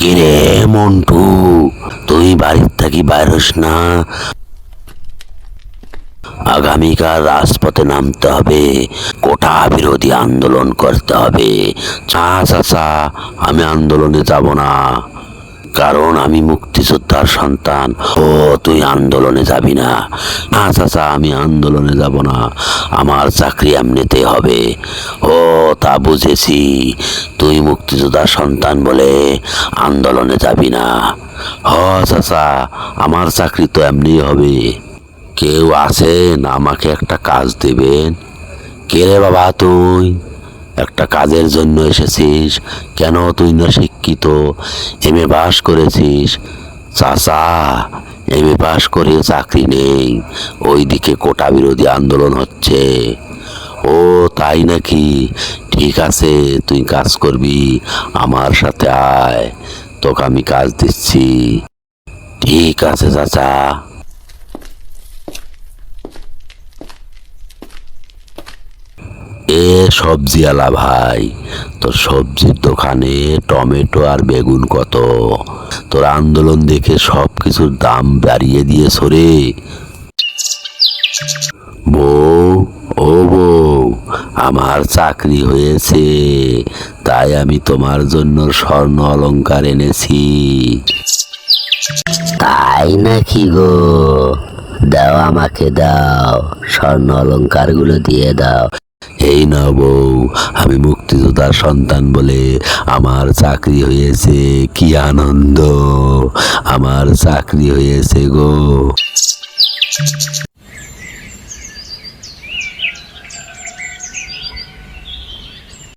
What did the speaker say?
কিরে মন্টু, তুই বাড়ির থাকি বাইরস না? আগামীকাল রাজপথে নামতে হবে, কোটা বিরোধী আন্দোলন করতে হবে। চাচা, আমি আন্দোলনে যাব না, কারণ আমি মুক্তিযোদ্ধার সন্তান। ও, তুই আন্দোলনে যাবি না? না চাচা, আমি আন্দোলনে যাব না, আমার চাকরি এমনিতে হবে। ও, তা বুঝেছি, তুই মুক্তিযোদ্ধার সন্তান বলে আন্দোলনে যাবি না। হ চাচা, আমার চাকরি তো এমনি হবে। কেউ আছেন আমাকে একটা কাজ দেবেন? কে রে বাবা তুই? একটা কাজের জন্য এসেছিস? কেন, তুই না শিক্ষিত? এমএ পাস করেছিস? চাচা, এমএ পাস করে চাকরি নেই, ওইদিকে কোটা বিরোধী আন্দোলন হচ্ছে। ও তাই নাকি? ঠিক আছে, তুই কাজ করবি, আমার সাথে আয়, তোকে আমি কাজ দিচ্ছি। ঠিক আছে চাচা। এ সবজিওয়ালা ভাই, তোর সবজির দোকানে টমেটো আর বেগুন কত? তোর আন্দোলন দেখে সব কিছুর দাম বাড়িয়ে দিয়েছ রে। বউ, ও বউ, আমার চাকরি হয়েছে, তাই আমি তোমার জন্য স্বর্ণ অলংকার এনেছি। তাই নাকি গো? দাও, আমাকে দাও, স্বর্ণ অলংকার গুলো দিয়ে দাও। এই না বউ, আমি মুক্তিযোদ্ধার সন্তান বলে আমার চাকরি হয়েছে, কি আনন্দ, আমার চাকরি হয়েছে গো।